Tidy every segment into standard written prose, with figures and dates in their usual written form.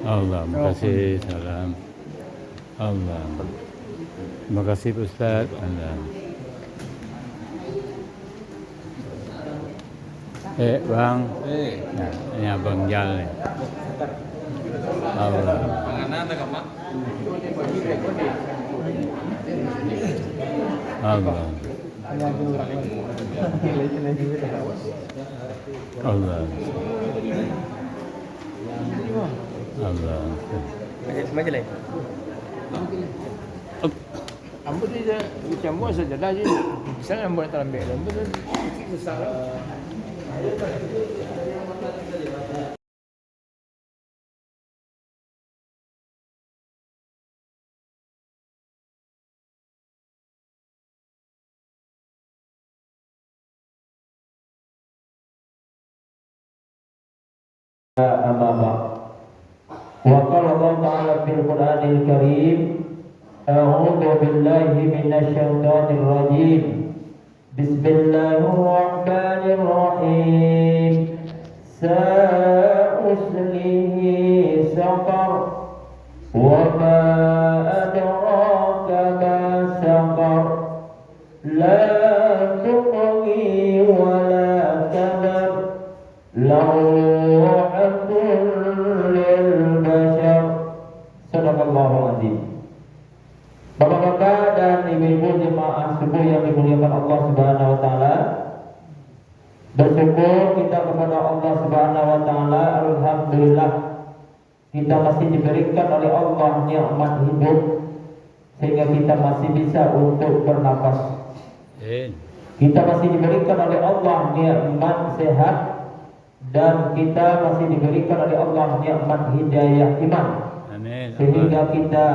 Allah, makasih. Salam. Allah. Makasih Ustaz. Allah. Bang. Nah, ini Abang Jal nih. Allah. Allah. Allah. Allah. Macam lain. Ambut dia campur saja dah je. Misalnya ambut tak ambil ambut tu besar. أمامه وقال الله تعالى في القرآن الكريم أعوذ بالله من الشيطان الرجيم بسم الله الرحمن الرحيم سأصليه سقر وما أدراك ما سقر لا تطغي ولا تذر لواحة للبشر Sadaqallahu azim. Bapak-bapak dan ibu-ibu jemaah subuh yang dimuliakan Allah Subhanahu wa taala, bersyukur kita kepada Allah Subhanahu wa taala, alhamdulillah kita masih diberikan oleh Allah nikmat hidup sehingga kita masih bisa untuk bernapas. Kita masih diberikan oleh Allah nikmat sehat dan kita masih diberikan oleh Allah nikmat hidayah iman. Amin. Sehingga kita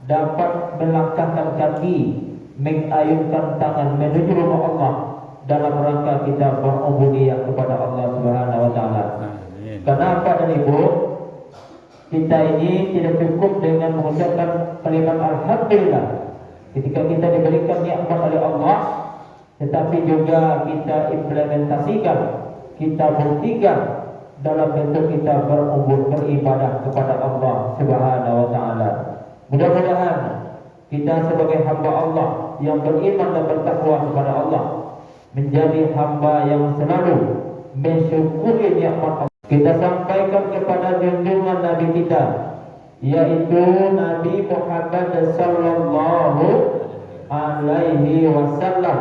dapat melangkahkan kaki, mengayunkan tangan menuju rumah Allah dalam rangka kita berubudiyah kepada Allah Subhanahu wa taala. Kenapa dan Ibu? Kita ini tidak cukup dengan mengucapkan kalimat alhamdulillah ketika kita diberikan nikmat oleh Allah, tetapi juga kita implementasikan, kita buktikan dalam bentuk kita beribadah kepada Allah Subhanahu wa taala. Mudah-mudahan kita sebagai hamba Allah yang beriman dan bertakwa kepada Allah menjadi hamba yang selalu mensyukuri nikmat Allah. Kita sampaikan kepada junjungan Nabi kita, yaitu Nabi Muhammad sallallahu alaihi wasallam.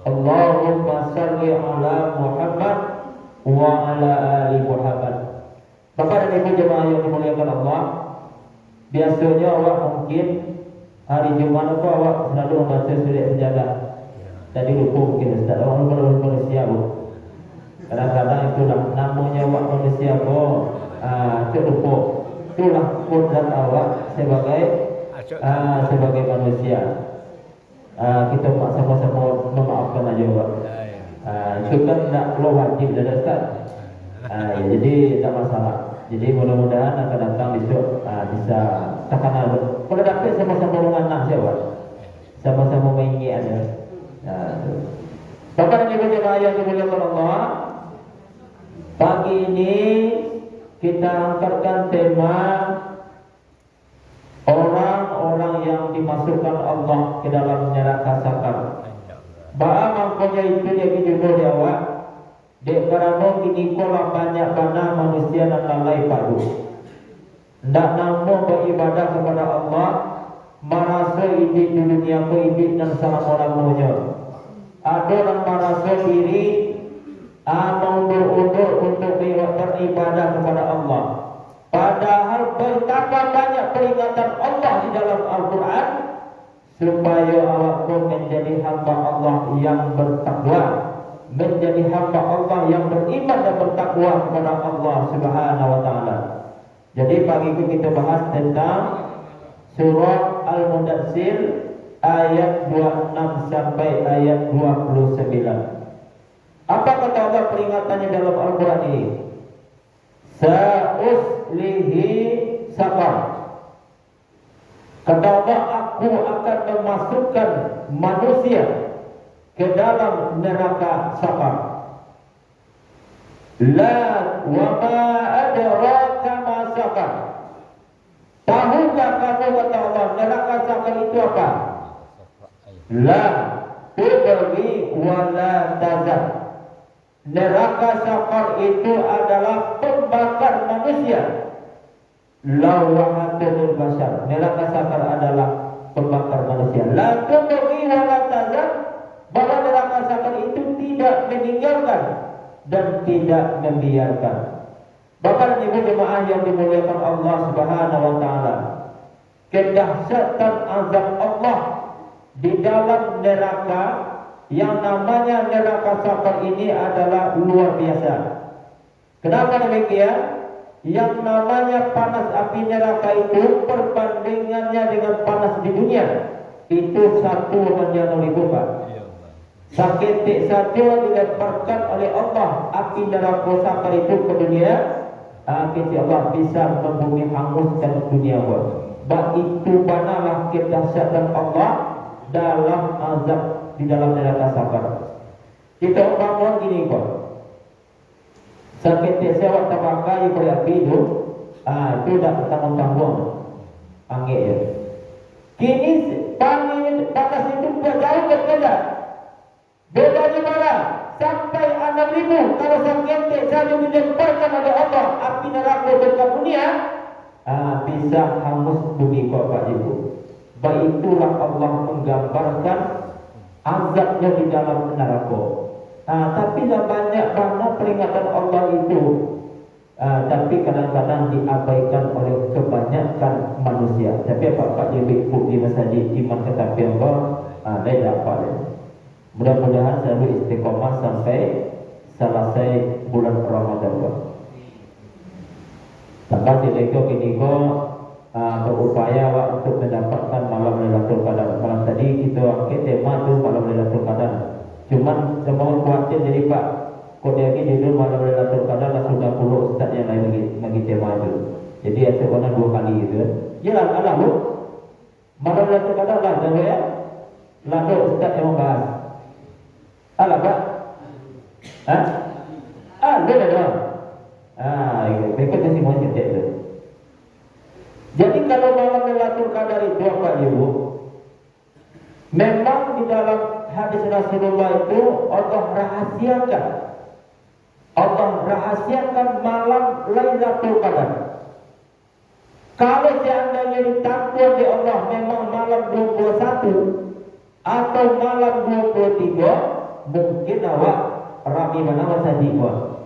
Allahumma salli ala Muhammad wa ala ali Muhammad. Bapak dan Ibu jemaah yang dimuliakan Allah, biasanya awak mungkin hari Jumat itu awak selalu membaca surah Sajadah. Tadi lupa mungkin Ustaz, awak belum manusia bu. Kadang-kadang itulah namanya awak manusia bu. Itu lupa. Itulah kodrat awak sebagai manusia. Kita sama-sama memaafkan aja awak. Itu kan tidak perlu wajib dari Ustaz. Jadi tidak masalah. Jadi mudah-mudahan akan datang besok bisa terkenal. Kalau dapat sama-sama mengenang siapa, sama-sama mengingat ada. Bapak dan Ibu jemaah yang dimuliakan Allah, pagi ini kita angkatkan tema orang-orang yang dimasukkan Allah ke dalam neraka sakar. Ba'a mangkonya itu dia judul dia awak. Dek kerana kini kolam banyak mana manusia dan lalai padu. Ndak namu beribadah kepada Allah, merasa hidup di dunia ko hidup dan salah orang-orangnya. Ada yang merasa diri mundur-undur untuk beribadah kepada Allah. Padahal betapa banyak peringatan Allah di dalam Al-Quran supaya awakku menjadi hamba Allah yang bertakwa, menjadi hamba Allah yang beriman dan bertakwa kepada Allah Subhanahu wa taala. Jadi pagi ini kita bahas tentang surah Al-Mudaththir ayat 26 sampai ayat 29. Apa kata Allah peringatannya dalam Al-Quran ini? Sa'uslihi saqar. Kata Allah, aku akan memasukkan manusia ke dalam neraka saqar. La wa ma adraka ma saqar. Tahukah kamu, kata Allah, neraka sakar itu apa? La tubghi wa la tazar. Neraka sakar itu adalah pembakar manusia. Lawahatul basar. Neraka sakar adalah pembakar manusia. La tubghi wa la tazar. Bahwa neraka sakar itu tidak meninggalkan dan tidak membiarkan. Bapak dan Ibu jemaah yang dimuliakan Allah Subhanahu wa taala, kedahsyatan azab Allah di dalam neraka yang namanya neraka sakar ini adalah luar biasa. Kenapa demikian? Yang namanya panas api neraka itu perbandingannya dengan panas di dunia itu 1/1000, Pak. Seketik saja dilemparkan oleh Allah api neraka sakar itu ke dunia, akhirnya Allah bisa membumi hanguskan dunia. Bab itu manalah kedahsyatan Allah dalam azab di dalam neraka sakar. Kita bangun gini kok. Seketik sewa tabakai pada api itu, itu dah tanggung-tanggung angin ya. Kini panas itu jauh berbeda. Beda di mana? Sampai 6.000 kalau seketik saja dilemparkan oleh Allah api neraka ke dunia, bisa hangus bumi kok Pak Ibu. Baik itulah Allah menggambarkan azabnya di dalam neraka. Tapi dah banyak banget peringatan Allah itu, tapi kadang-kadang diabaikan oleh kebanyakan manusia. Tapi Pak Ibu di masjid iman ketapi Allah, dia dapat. Mudah-mudahan selalu istiqomah sampai selesai bulan Ramadan. Maka tidak kini berupaya untuk mendapatkan malam Lailatul Qadar. Malam tadi kita angkat tema tu malam Lailatul Qadar. Cuman semua khawatir jadi Pak, kau dia lagi judul malam Lailatul Qadar dah sudah 10 ustaz yang lain bagi tema tu. Jadi ada sebenarnya 2 kali gitu. Ya lah bu. Malam Lailatul Qadar lah jangan ya. Lalu ustaz yang membahas. Alah Pak. Beda dong. Mereka kasih mau cetek tu. Jadi kalau malam Lailatul Qadar itu apa Ibu? Memang di dalam hadis Rasulullah itu Allah rahasiakan malam Lailatul Qadar. Kalau seandainya ditakdir di Allah memang malam 21 atau malam 23, mungkin awak rami mana saja buat.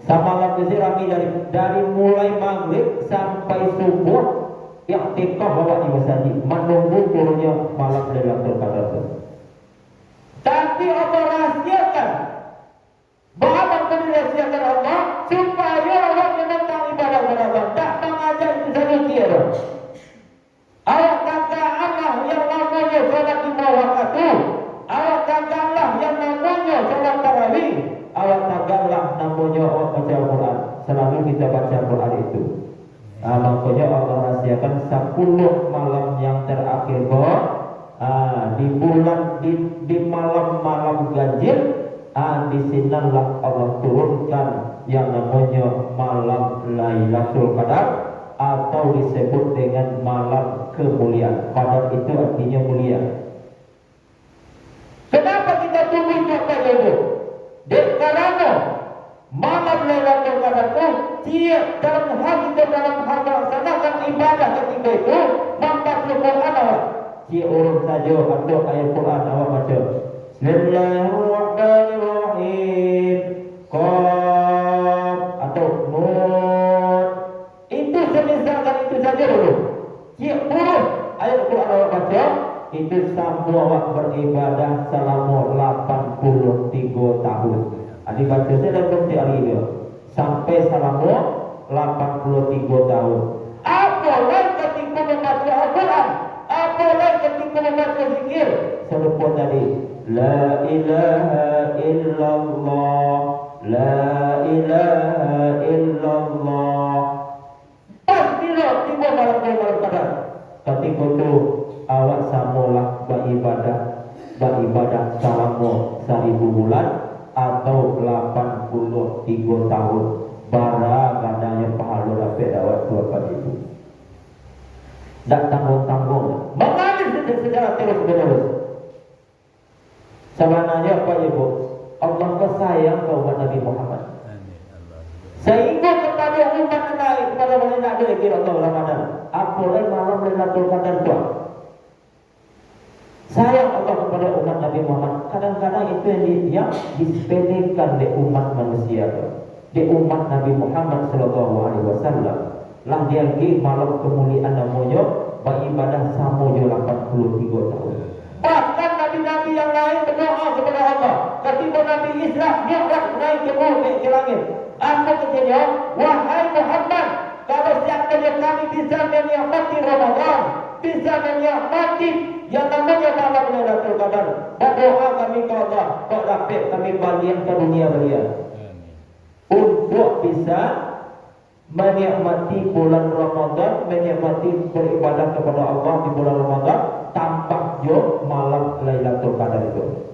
Samalam itu rami dari mulai maghrib sampai subuh i'tikaf awak di masjid menunggu turunnya malam Lailatul Qadar itu. Tapi Allah rahasiakan. Bahwa dirahasiakan Allah supaya Allah menentang ibadah kepada Allah. Tak mengajar itu saja tiada. Ayat kata Allah yang namanya salat 5 waktu. Awak katakanlah yang namanya salat tarawih. Awak katakanlah namanya baca Al-Quran. Selalu kita baca Al-Quran itu. Makanya Allah rahasiakan 10 malam yang terakhir di bulan di malam-malam ganjil. Di sinilah Allah turunkan yang namanya malam Lailatul Qadar atau disebut dengan malam kemuliaan. Qadar itu artinya mulia. Kenapa kita tunggu sampai itu? Karena malam Lailatul Qadar itu dalam hal kita dalam hal melaksanakan ibadah ketika itu membaca Quran awak. Urut saja atau ayat Quran awak baca. Bismillahirrahmanirrahim. Qaf atau Nun. Itu semisalkan itu saja dulu. Urut ayat Quran awak baca. Itu sampai awak beribadah selama 83 tahun. Adik baca saya dan berhenti hari ini sampai selama 83 tahun. Apalagi ketika membaca Al-Quran, apalagi ketika membaca zikir, serupa tadi, La ilaha illallah, La ilaha illallah. Pas bila tiba malam Qadar, ketika itu awak samalah beribadah selama 1000 bulan atau 83 tahun. Bara gadanya pahala dapat awak 2 kali itu. Tak tanggung-tanggung. Mengalir secara terus-menerus. Sebenarnya apa ibu? Allah sayang ke umat Nabi Muhammad. Sehingga kepada umat lain, kepada orang yang ada kira Allah Ramadan. Apalagi malam Lailatul Qadar kuat. Sayang Allah kepada umat Nabi Muhammad. Kadang-kadang itu yang disepelekan di umat manusia, di umat Nabi Muhammad Sallallahu Alaihi Wasallam. Lah dia pergi malam kemuliaan namanya beribadah sama je 83 tahun. Bahkan Nabi-Nabi yang lain berdoa kepada Allah. Ketika Nabi Isa mi'raj naik ke langit. Apa katanya? Wahai Muhammad, kalau seandainya kami bisa menikmati Ramadan, bisa menikmati yang namanya malam Lailatul Qadar, berdoa kami ke Allah, kok dapat kami balian ke dunia belia. Untuk bisa menikmati bulan Ramadan, menikmati beribadah kepada Allah di bulan Ramadan, tampak jo malam Lailatul Qadar itu.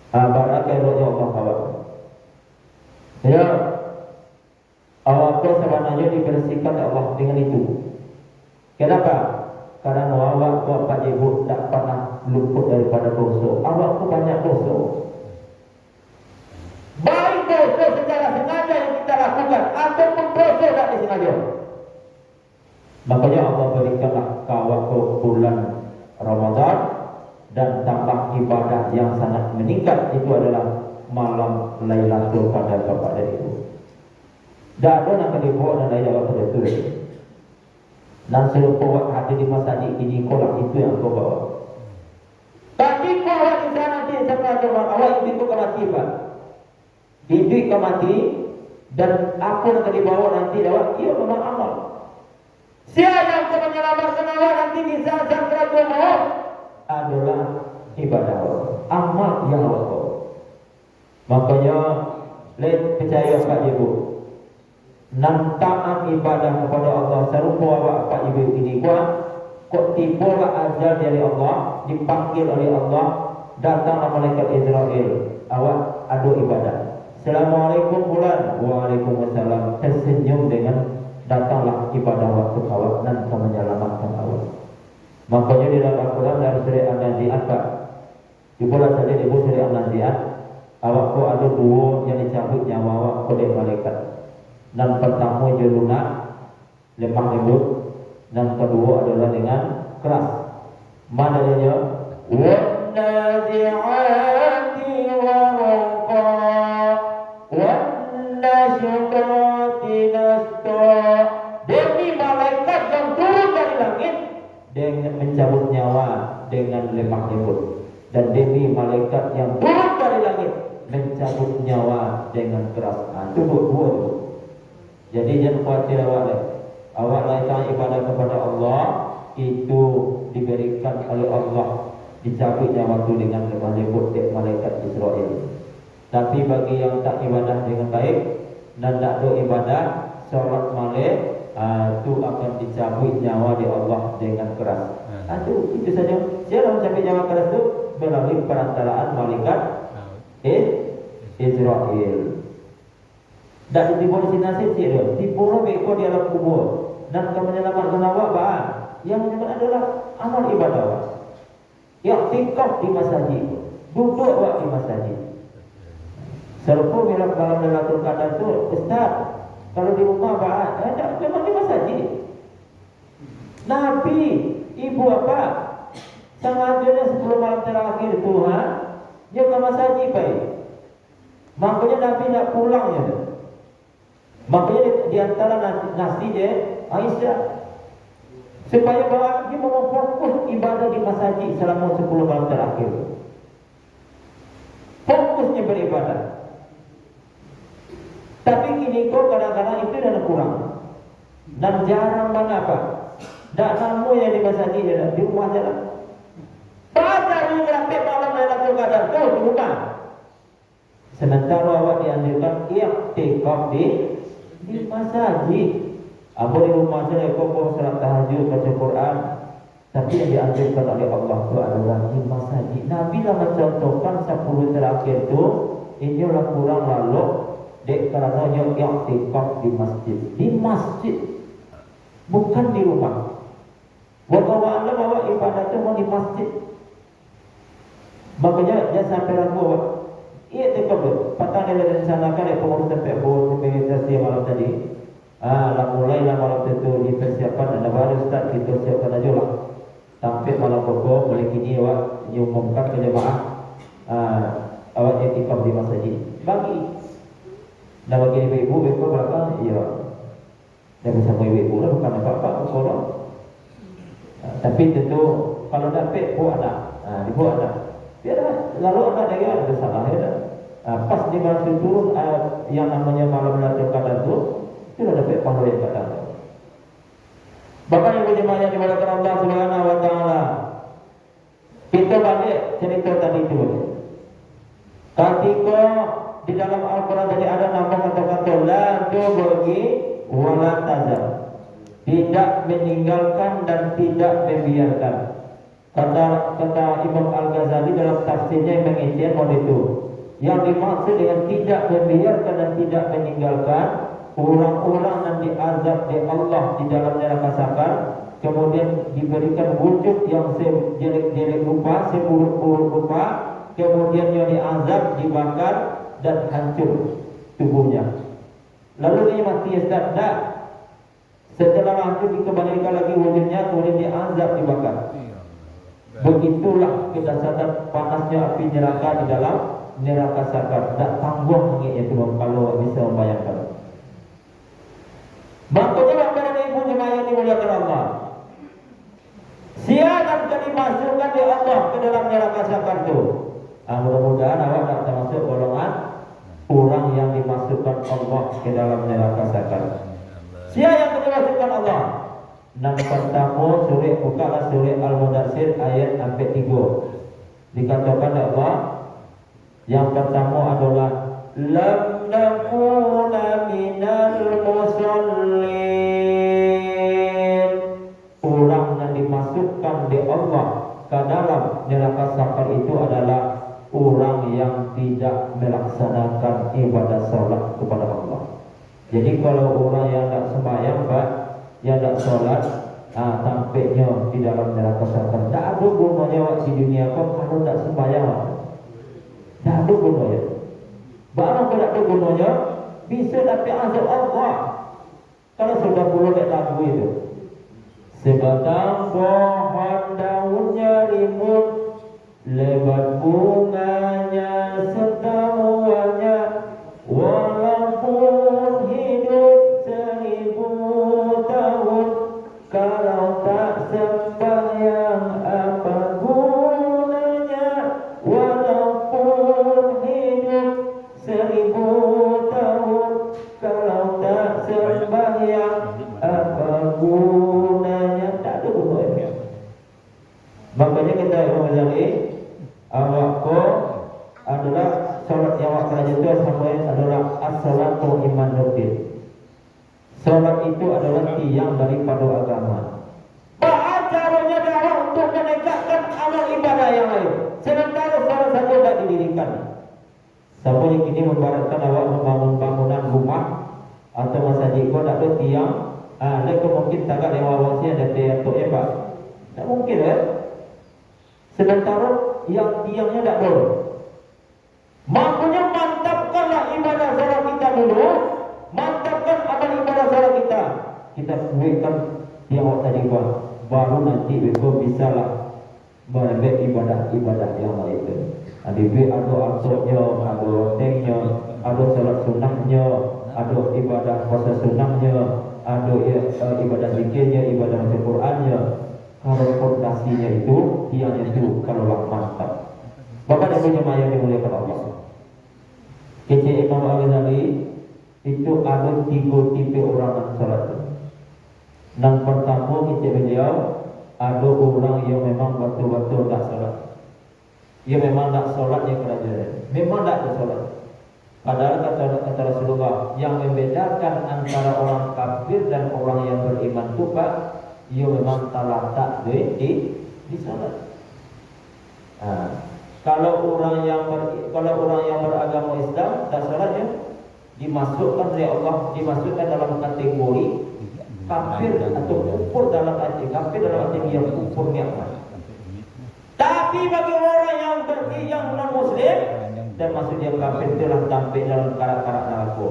Barakallahu Allah kawan. Ya, awak sebenarnya dibersihkan Allah dengan itu. Kenapa? Karena awak bapak ibu tak pernah luput daripada dosa. Awak tu banyak dosa. Baik dosa secara sengaja yang kita lakukan ataupun dosa tak disengaja. Makanya Allah berikanlah kawak ke bulan Ramadan dan tambah ibadah yang sangat meningkat. Itu adalah malam Lailatul Qadar kepada itu. Dah ada nak dibawa dan ayat waktu itu. Dan serupa hadir di masjid ini kolak itu yang kau bawa. Tapi kalau di sana nanti sampai awal itu kau mati pak. Itu kau mati dan apa yang akan dibawa nanti dapat ia memang amal. Siapa yang akan menyelamatkan awak nanti bisa sampai maut adalah ibadah amal yang awak bawa. Makanya let percaya Pak Ibu, nan taat ibadah kepada Allah serupa awak Pak Ibu ini kok tibalah ajal dari Allah, dipanggil oleh Allah, datanglah malaikat Israel, awak adu ibadah. Assalamualaikum bulan, waalaikumsalam, tersenyum dengan datanglah ibadah waktu awak dan menyelamatkan awak. Makanya di dalam Al-Quran dari surah An-Nazi'at Pak, di bulan tadi di surah An-Nazi'at, awak ko ada dua yang dicabut nyawa awak oleh malaikat. Dan pertama je lunak, lemah lembut, dan kedua adalah dengan keras. Mana dia? Wan-nazi'ati gharqa, wan-nasyiqati nashta. Demi malaikat yang turun dari langit dengan mencabut nyawa dengan lemah lembut, dan demi malaikat yang turun dari langit mencabut nyawa dengan keras. Itu dua. Jadi jangan khawatir awak. Awak lakukan ibadah kepada Allah itu diberikan oleh Allah, dicabut nyawa itu dengan lemah lembut dari malaikat Israel. Tapi bagi yang tak ibadah dengan baik dan tak do ibadah sholat malam, itu akan dicabut nyawa di Allah dengan keras. Itu saja. Siapa mencabut nyawa keras itu melalui perantaraan malaikat Israel. Dan dibawa di nasib dia, dibawa beko di alam kubur dan akan menyelamatkan awak bahan. Yang menyelamatkan adalah amal ibadah awak. I'tikaf di masjid, duduk awak di masjid. Serupa bila malam Lailatul Qadar tu, Ustaz, kalau di rumah bahan, tak memang di masjid. Nabi, ibu apa? Sengaja 10 malam terakhir Tuhan, dia ke masjid baik. Makanya Nabi nak pulang ya. Makanya di antara nasi dia Aisyah supaya bawa dia mau fokus ibadah di masjid selama 10 malam terakhir. Fokusnya beribadah. Tapi kini kok kadang-kadang itu dah kurang. Dan jarang banget apa? Tak namu yang di masjid dia di rumah je lah. Baca ni berapa malam Lailatul Qadar tu di rumah. Sementara awak dianjurkan i'tikaf di masjid. Apa di rumah saja kau salat tahajud, baca Quran. Tapi yang dianjurkan oleh Allah itu adalah di masjid. Nabi dah mencontohkan 10 terakhir tu ini lah kurang lalu dek kerana yang i'tikaf di masjid. Di masjid, bukan di rumah. Wallahu a'lam bahwa ibadah itu mau di masjid. Makanya dia sampai ragu bahwa iya tekap tu. Patang dia rencanakan ya pengurus sampai komunikasi malam tadi. Lah mulailah malam itu dipersiapkan dan baru start kita siapkan aja lah. Sampai malam pokok mulai kini awak diumumkan ke jemaah awak etikaf di masjid. Bagi dah bagi ibu-ibu mereka belakang iya. Dan bersama ibu-ibu lah bukan apa-apa sekolah. Tapi tentu kalau dapat buat anak, dibuat anak. Biar lalu anak dia ada salah ya. Pas di malam turun yang namanya malam Lailatul Qadar itu sudah dapat pahala yang kadang. Bapak yang berjemaah di mana Allah Subhanahu wa taala. Kita balik cerita tadi itu. Ketika di dalam Al-Qur'an tadi ada nama kata-kata la tubghi wa la tazar. Tidak meninggalkan dan tidak membiarkan. Kata Imam Al-Ghazali dalam tafsirnya yang mengintian itu. Yang dimaksud dengan tidak membiarkan dan tidak meninggalkan orang-orang yang diazab di Allah di dalam neraka sakar, kemudian diberikan wujud yang sejelek-jelek rupa, seburuk-buruk rupa, kemudian yang diazab, dibakar dan hancur tubuhnya. Lalu dia mati tak. Setelah hancur dikembalikan lagi wujudnya, kemudian diazab, dibakar. Begitulah kedahsyatan panasnya api neraka di dalam neraka sakar. Tak tanggung mengingat itu kalau bisa membayangkan. Makanya bapak dan ibu jemaah yang dimuliakan Allah, siapa akan dimasukkan di Allah ke dalam neraka sakar itu. Mudah-mudahan awak tak termasuk golongan orang yang dimasukkan Allah ke dalam neraka sakar. Siapa yang dimasukkan Allah? Nang pertama bukalah surah Al-Mudaththir ayat 3. Dikatakan Allah yang pertama adalah lam nakuna minal musallin. Orang yang dimasukkan di Allah ke dalam neraka sakar itu adalah orang yang tidak melaksanakan ibadah salat kepada Allah. Jadi kalau orang yang tak sembahyang, Pak, yang tak solat, tampaknya di dalam neraka sakar. Tak ada gunanya di dunia kau kalau tak sembahyang. Tak ada gunanya. Barang kalau tak ada gunanya, bisa dapat azab Allah. Kalau sudah puluh lagu itu. Sebatang pohon daunnya rimbun, lebat bunganya semuanya, walaupun hidup 1000 tahun, kalau tak sembahyang apa gunanya? Walaupun hidup 1000 tahun, kalau tak sembahyang apa gunanya? Tak ada gunanya. Makanya kita Imam Ghazali awakku adalah salat yang awak pelajari sama adalah as-salatu imanuddin. Salat itu adalah tiang daripada agama. Caranya dakwah untuk menegakkan amal ibadah yang lain. Sementara salah satu tidak didirikan. Siapa yang kini membaratkan awak membangun bangunan rumah atau masjid kau tak ada tiang, mereka mungkin tak ada yang awasnya ada tiang tu Pak. Tak mungkin Sementara yang tiangnya tak ada. Makanya mantapkanlah ibadah salat kita dulu. Mantapkan amal ibadah salat kita. Kita kuatkan yang awak tadi buat. Baru nanti kita bisa lah membuat ibadah-ibadah yang lain. Ada artoknya, ada lotengnya, ada salat sunnahnya, ada ibadah puasa sunnahnya, ada ibadah zikirnya, ibadah baca Qurannya. Kalau fondasinya itu, tiangnya itu kalau mantap. Bapak dan Ibu yang dimuliakan Allah. Kece Imam Al-Ghazali itu ada 3 tipe orang yang salat. Yang pertama kece beliau ada orang yang memang betul-betul tak salat. Ia memang tak salat yang kerajaan. Memang tak salat. Padahal kata Rasulullah yang membedakan antara orang kafir dan orang yang beriman itu Pak, ia memang tak di salat. Kalau orang yang beragama Islam tak salatnya dimasukkan oleh Allah, dimasukkan dalam kategori kafir atau kufur dalam arti kafir dalam arti yang kufur nikmat. Tapi bagi orang yang non muslim termasuk dia kafir telah tampil dalam karat-karat neraka.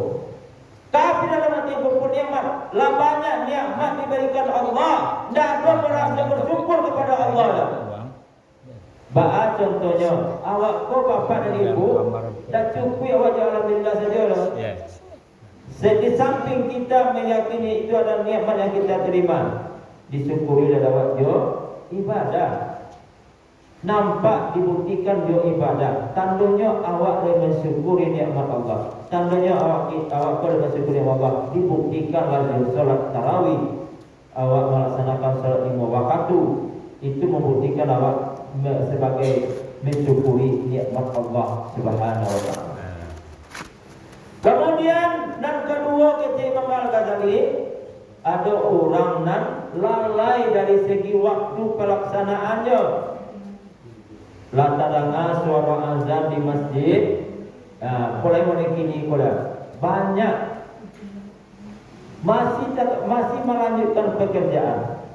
Kafir dalam arti kufur nikmat, lah banyak nikmat diberikan Allah, tidak ada merasa bersyukur kepada Allah lah. Ba'a contohnya, awak kau bapak dan ibu dah cukup awak alhamdulillah saja lah. Di samping kita meyakini itu adalah nikmat yang kita terima, disyukuri dan awak jo ibadah. Nampak dibuktikan jo ibadah. Tandanya awak boleh mensyukuri nikmat Allah. Tandanya awak boleh mensyukuri nikmat Allah. Dibuktikan lagi solat tarawih. Awak melaksanakan solat 5 waktu. Itu membuktikan awak sebagai mensyukuri nikmat Allah Subhanahu wa taala. Kemudian dan kedua kata Imam Al-Ghazali, ada orang nan lalai dari segi waktu pelaksanaannya. Latadanga suara azan di masjid, mulai kini banyak masih melanjutkan pekerjaan.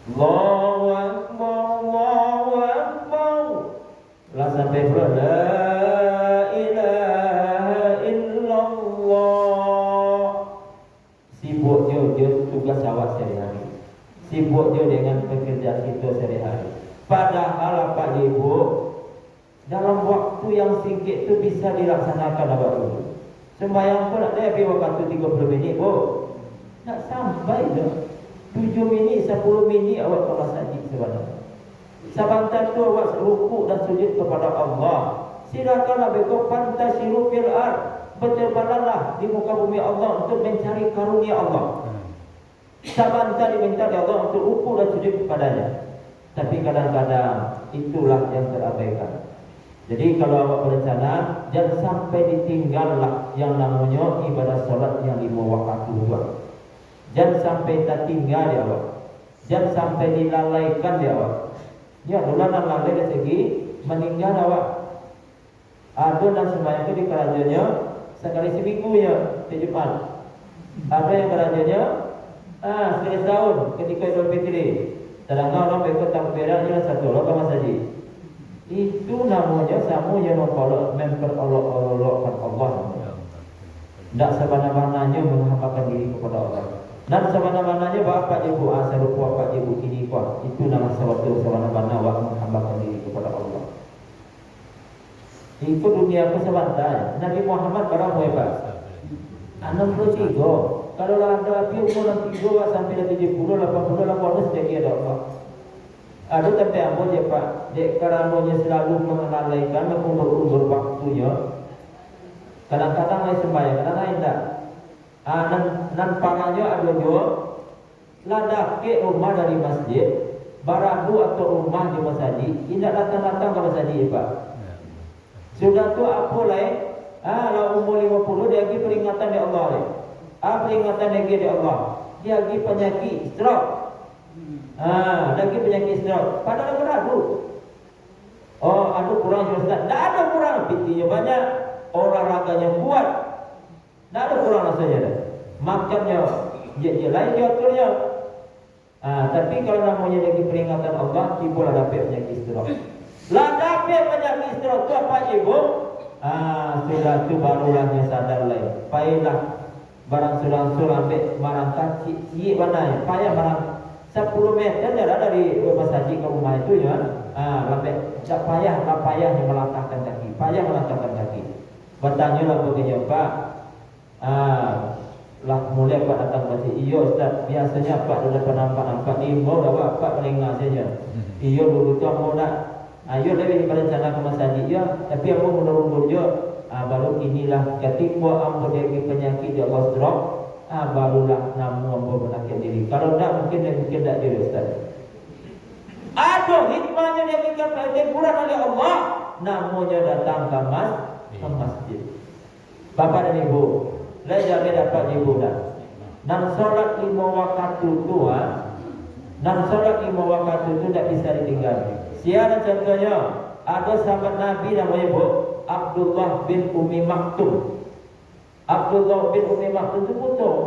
Allahu Akbar, Allahu Akbar. Lah sampai la ilaha illallah. Sibuk dia tugas awak sehari-hari. Sibuk dia dengan pekerjaan kita sehari-hari. Padahal Pak Ibu dalam waktu yang singkat itu bisa dilaksanakan awak dulu. Sembahyang pun nak lebih waktu 30 minit bu. Nak sampai dah 7 minit, 10 minit awak kelas haji sebenarnya. Sebentar tu awak rukuk dan sujud kepada Allah. Silakanlah beko fantasiru fil ard. Berterbanganlah di muka bumi Allah untuk mencari karunia Allah. Sebentar diminta oleh Allah untuk rukuk dan sujud kepadanya. Tapi kadang-kadang itulah yang terabaikan. Jadi kalau awak berencana, jangan sampai ditinggallah yang namanya ibadah solat yang 5 waktu juga. Jangan sampai tertinggal ya awak. Jangan sampai dilalaikan ya awak. Ya, dulu nak lalai dari segi meninggal awak. Ada dan sembahyang itu di kerajaannya sekali seminggu ya, di Jumat. Ada yang kerajaannya sekali setahun ketika Idul Fitri. Sedangkan orang ikut takbirannya satu orang saja. Itu namanya sama yang memperolok-olokkan Allah. Tidak sebenarnya menghambakan diri kepada Allah. Dan sebenarnya bapak ibu asal bapak ibu kini kuat. Itu nama suatu sebenarnya menghambakan diri kepada Allah. Itu dunia ke sebentar. Nabi Muhammad barang hebat. 63. Kalau ada api umur 3 sampai 70, 80, 80 sedikit ada Allah. Ada tapi apa je Pak? Dek karenanya selalu mengalaikan mengulur-ulur waktunya. Kadang-kadang lain sembahyang, kadang-kadang tidak. Dan parahnya ada juga ladak ke rumah dari masjid, baradu atau rumah di masjid, tidak datang-datang ke masjid Pak. Sudah tu apa lain? Kalau umur 50 dia pergi peringatan di Allah ni. Peringatan lagi di Allah. Dia pergi penyakit stroke. Lagi penyakit stroke. Padahal beradu. Oh, ada kurang Ustaz. Tak ada kurang, pitinya banyak, olahraganya kuat. Tak ada kurang rasanya dah. Makannya dia lain dia aturnya. Tapi kalau namanya lagi peringatan Allah, timbul ada penyakit stroke. Lah dapat penyakit stroke tu apa ibu? Sudah tu barulah dia sadar lain. Payahlah barang sulang-sulang ambil barang kaki mana? Payah barang 10 meter dari rumah saji ke rumah itu ya. Tak payah yang melangkahkan kaki. Payah melangkahkan kaki. Bertanya lah begini Pak. Lah mulai Pak datang masjid. Iya Ustaz, biasanya Pak dah nampak ni mau dah Pak melengah saja. Iya dulu tu mau nak. Ayo lebih daripada sana ke masjid ya. Tapi aku menurun je. Baru inilah ketika ambo dari penyakit dia Allah stroke. Barulah nama ambo menakut diri. Kalau tak mungkin tak diri Ustaz. Ada hikmahnya dia berikan teguran oleh Allah. Namanya datang ke masjid. Bapak dan Ibu, belajar dapat ibu dah. Dan solat 5 waktu tu, dan solat 5 waktu tu tak bisa ditinggal. Siapa contohnya? Ada sahabat Nabi namanya Abdullah bin Umi Maktum. Abdullah bin Umi Maktum itu putus.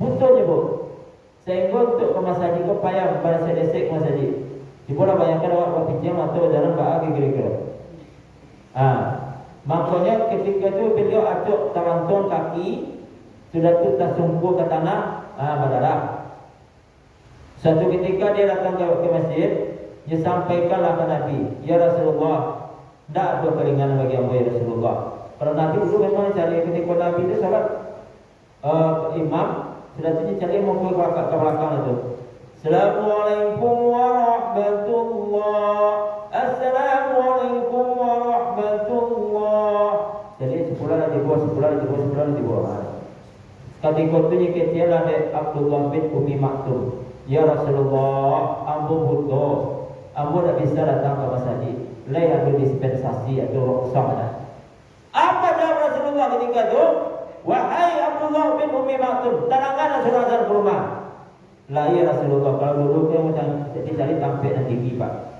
Butuhnya bu. Sehingga untuk ke masjid kau payah pada sedesek masjid. Diboleh bayangkan awak buat pinjam atau dalam bahagi kira-kira. Makanya ketika itu beliau acuk taranton kaki, sudah tu tersungkur ke tanah, berdarah. Suatu ketika dia datang ke masjid, dia sampaikanlah ke Nabi, ya Rasulullah, tidak ada keringanan bagi hamba ya Rasulullah. Kalau Nabi dulu memang cari ketika Nabi itu salat imam, sudah tu cari mau ke belakang itu. Assalamualaikum warahmatullah. Assalamualaikum warahmatullah. Jadi sebulan di bawah. Ketika itu nyeketian ada Abdullah bin Umi Maktum. Ya Rasulullah, ambo butuh, ambo tak bisa datang ke masjid. Lain ada dispensasi atau rukhsah ada. Apa jawab Rasulullah ketika itu? Wahai Abdullah bin Umi Maktum, tanangkan surat ke rumah. Lah ya Rasulullah, kalau dulu dia macam dicari tampil dan tinggi pak.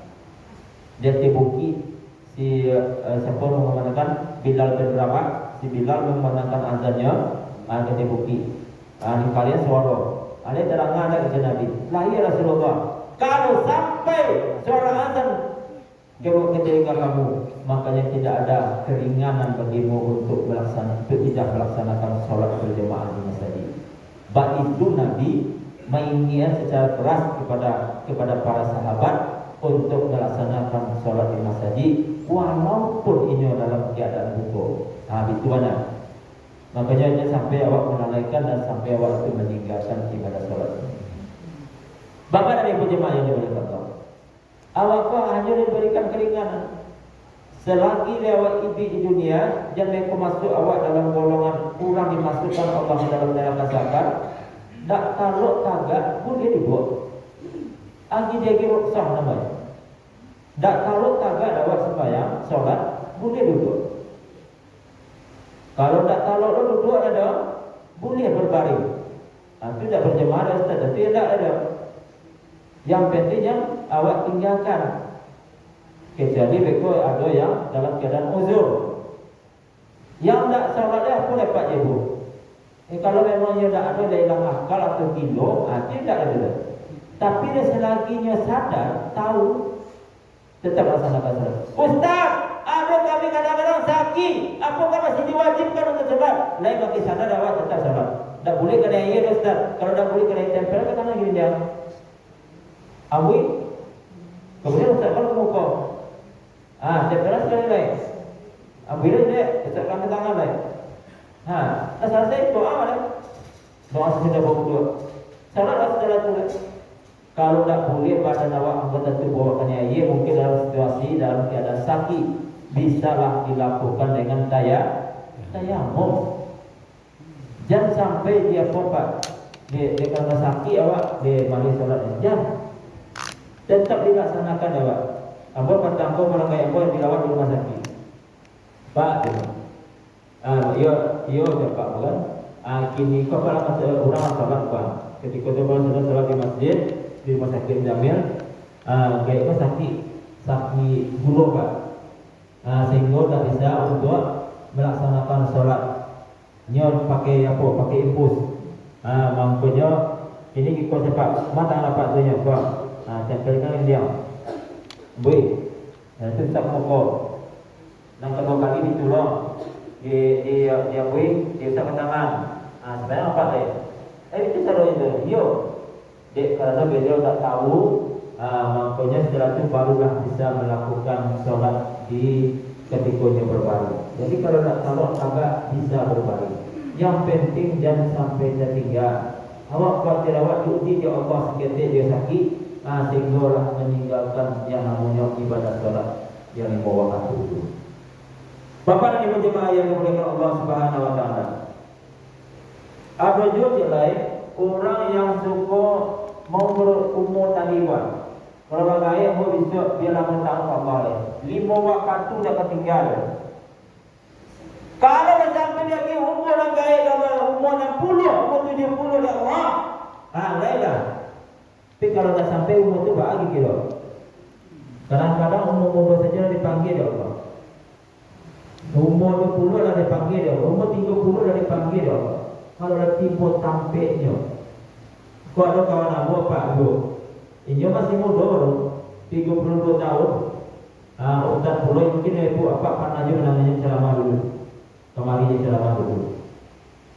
Dia tibuki si siapa mengumandangkan Bilal bin Rabah, si Bilal mengumandangkan azannya, dia tibuki. Di kalian suara, ada terangan ada ke Nabi. Lah ya Rasulullah, kalau sampai suara azan ke telinga kamu, makanya tidak ada keringanan bagimu untuk tidak melaksanakan sholat berjamaah di masjid. Bab itu Nabi menginginkan secara keras kepada para sahabat untuk melaksanakan sholat di masjid walaupun ini dalam keadaan hukum. Itu mana? Makanya dia sampai awak menalaikan dan sampai awak itu meninggalkan ibadah sholat. Bapak dan ibu jemaah yang dimuliakan Allah, awak hanya diberikan keringanan selagi lewat ibi di dunia, jangan masuk awak dalam golongan kurang dimasukkan Allah dalam neraka zakar. Tak kalau tagak pun dia dibuat. Agi dia kira sah namanya. Tak kalau tagak dapat sembahyang, solat boleh duduk. Kalau tak kalau duduk ada, boleh berbaring. Itu tak berjemaah ada Ustaz, itu tidak ada. Yang pentingnya awak tinggalkan. Kecuali mereka ada yang dalam keadaan uzur. Yang tak solatnya pun dapat je bu. Kalau memang dia tak ada, dia hilang akal atau kilo, tidak ada. Tapi dia selaginya sadar, tahu, tetap laksanakan salat. Ustaz, ada kami kadang-kadang sakit, apakah masih diwajibkan untuk salat? Lain bagi sadar, awak tetap salat. Tak boleh kena iya Ustaz. Kalau tak boleh kena tempel, ke tangan gini dia. Abui, kemudian Ustaz kalau muka, tempel sekali lain. Abui dia, Ustaz ke tangan lain. Tak selesai doa lah. Doa sudah berdoa. Salat setelah itu. Kalau tak boleh badan awak anggota tubuh awaknya ia mungkin dalam situasi dalam keadaan sakit bisalah dilakukan dengan tayamum. Jangan sampai dia popat. Dia kalau sakit awak dia mari salat jam. Tetap dilaksanakan awak. Apa patangko orang kaya apa yang dilawat di rumah sakit. Pak Yo Pak kan. Kini kau kalau orang salat kan. Ketika tu kalau sudah salat di masjid di rumah sakit Jamil, kayak apa sakit gulu Pak. Sehingga tak bisa untuk melaksanakan salat. Nyor pakai apa? Pakai infus. Makanya ini kita cepat mata dapat tu nya Pak. Tempelkan dia. Boy. Itu tak pokok. Dan kedua kali ditolong dia wing, dia usah ke tangan. Sebenarnya apa deh? Itu cara itu. Yo, dia karena beliau tak tahu, makanya setelah itu barulah bisa melakukan sholat di ketikanya berbaring. Jadi kalau tak tahu agak bisa berbaring. Yang penting jangan sampai tertinggal. Awak khawatir awak diuji dia Allah seketika dia sakit, sehinggalah meninggalkan yang namanya ibadah sholat yang dibawa waktu itu. Bapak dan Ibu jemaah yang dimuliakan Allah Subhanahu wa taala. Ada juga lain orang yang suka mau berumur taliban. Kalau bagai mau bisa dia lama tahu apa 5 waktu dah ketinggal. Kalau sampai dia ke umur orang gaya dalam umur 60, umur 70 dah Allah. Lainlah. Tapi kalau dah sampai umur tu bagi kira. Kadang-kadang umur saja dipanggil dia Allah. Umur 20 dah dipanggil dia, umur 30 dah dipanggil dia. kalau dah tipu tampeknya. Kau ada kawan aku Pak Abu. Ini masih muda baru 32 tahun. Ustaz Pulau mungkin ibu apa Ajo namanya ceramah dulu. Kemarin dia ceramah dulu.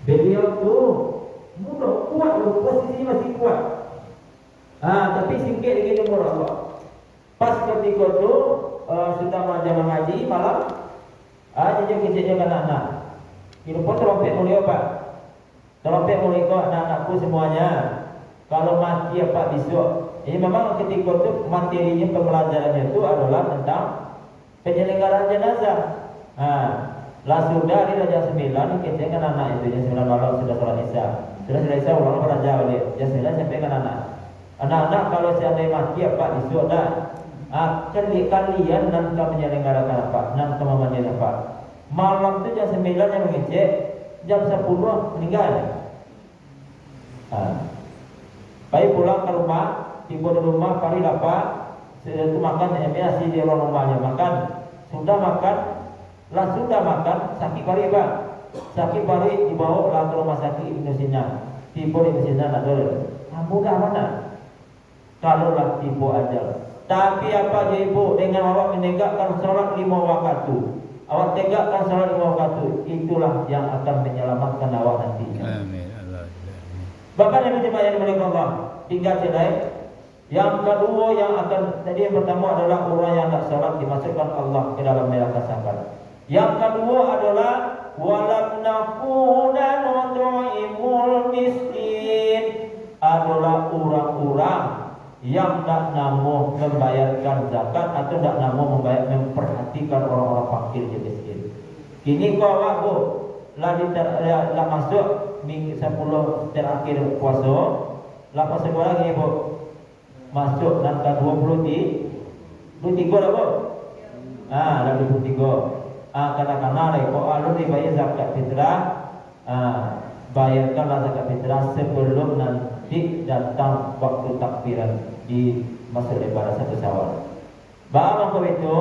Beliau tu muda, kuat loh, posisinya masih kuat. Tapi singkir dengan umur Allah. Pas ketika tu sudah mengajar mengaji malam, jadi kecilnya anak-anak. Ini pun trompet mulia Pak. Trompet mulia kau anak-anakku semuanya. Kalau mati apa besok. Ini memang ketika itu materinya pembelajarannya itu adalah tentang penyelenggaraan jenazah. Lah sudah di Raja 9 kita kan anak itu jam 9 malam sudah sholat isya. Sudah selesai ulang raja oleh jam 9 sampai kan anak. Anak-anak kalau seandainya mati apa besok dah. Kalian nanti menyelenggarakan apa? Nanti memandikan apa? Malam itu jam 9 yang mengecek, jam 10 meninggal. Baik pulang ke rumah, tiba di rumah kali dapat itu makan biasa di rumahnya makan. Sudah makan, lah sudah makan sakit kali Pak. Sakit kali dibawa lah ke rumah sakit Ibnu Sina. Tiba di Sina nak dulu. Mudah mana? Kalau lah tiba ajal. Tapi apa je ibu dengan awak menegakkan sholat 5 waktu. Awak tegakkan sholat 5 waktu. Itulah yang akan menyelamatkan awak nantinya. Amin. Bapak dan Ibu yang dimuliakan Allah, 3 cerai. Yang kedua yang akan tadi yang pertama adalah orang yang tak sholat dimasukkan Allah ke dalam neraka sakar. Yang kedua adalah walam nakuna nut'imul miskin, adalah orang-orang yang tak namu membayarkan zakat atau tak namu memperhatikan orang-orang fakir dan miskin. Kini kau awak bu, lah masuk minggu 10 terakhir puasa, lah puasa lagi bu, masuk langkah 23 dah bu, dah 23. Kadang-kadang lah kau alur dibayar zakat fitrah, bayarkanlah zakat fitrah sebelum nanti datang waktu takbiran di masa lebaran 1 Syawal. Bapak kau itu,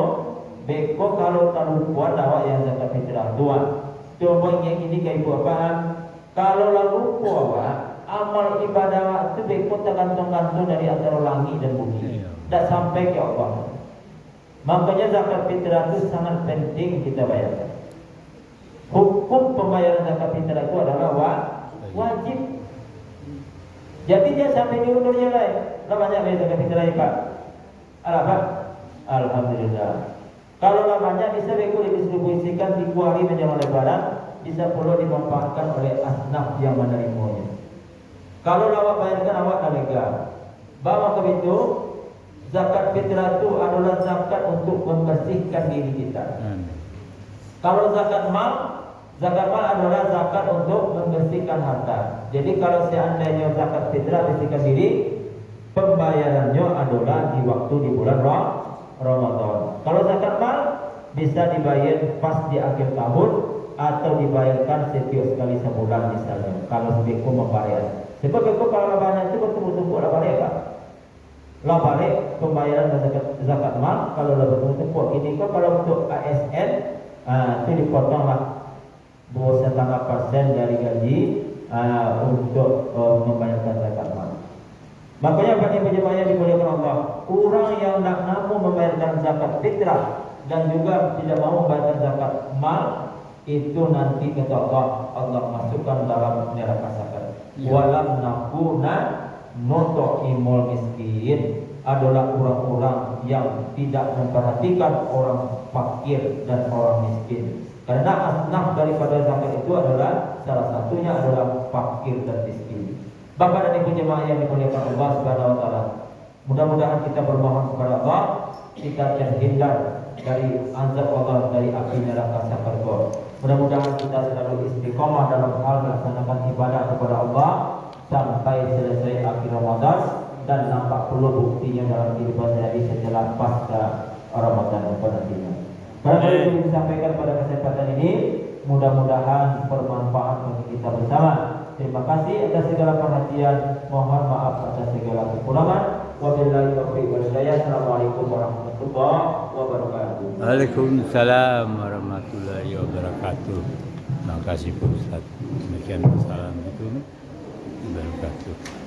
beko kalau lupa awak yang zakat fitrah 2. Coba yang ini kayak ibu apaan? Kalau lupa awak, amal ibadah awak itu beko tergantung-gantung dari antara langit dan bumi. Tak sampai ke Allah. Makanya zakat fitrah itu sangat penting kita bayarkan. Hukum pembayaran zakat fitrah itu adalah wajib. Jadi dia sampai diundurnya lain. Lah banyak bayar zakat fitrah Pak. Apa? Alhamdulillah. Kalau banyak bisa didistribusikan di hari menjelang lebaran, bisa perlu dimanfaatkan oleh asnaf yang menerimanya. Kalau awak bayarkan awak lega. Bawa ke itu, zakat fitrah itu adalah zakat untuk membersihkan diri kita. Kalau zakat mal adalah zakat untuk membersihkan harta. Jadi kalau seandainya zakat fitrah bersihkan diri, pembayarannya adalah di waktu di bulan Ramadan. Kalau zakat mal bisa dibayar pas di akhir tahun atau dibayarkan setiap sekali sebulan misalnya. Kalau sebeku membayar. Sebab beku kalau banyak itu bertumpuk-tumpuk lah balik Pak. Lah balik pembayaran zakat mal kalau lah bertumpuk. Ini kok kalau untuk ASN itu dipotonglah 2,5% dari gaji untuk membayarkan zakat mal. Makanya bagi jemaah yang dimuliakan Allah, orang yang tak mampu membayarkan zakat fitrah dan juga tidak mau membayarkan zakat mal, itu nanti kata Allah masukkan dalam neraka sakar. Walam nakuna nut'imul miskin, adalah orang-orang yang tidak memperhatikan orang fakir dan orang miskin. Karena asnaf daripada zakat itu adalah salah satunya adalah fakir dan miskin. Bapak dan Ibu jemaah yang dimuliakan Allah Subhanahu wa taala. Mudah-mudahan kita bermohon kepada Allah, kita terhindar dari azab Allah dari api neraka sakar. Mudah-mudahan kita selalu istiqomah dalam hal melaksanakan ibadah kepada Allah sampai selesai akhir Ramadan dan nampak perlu buktinya dalam kehidupan sehari setelah pasca Ramadan nantinya. Pada yang disampaikan pada kesempatan ini, mudah-mudahan bermanfaat bagi kita bersama. Terima kasih atas segala perhatian. Mohon maaf atas segala kekurangan. Wabillahi taufiq wal hidayah. Assalamualaikum warahmatullahi wabarakatuh. Waalaikumsalam warahmatullahi wabarakatuh. Terima kasih Pak Ustaz. Demikian Wassalamualaikum warahmatullahi wabarakatuh.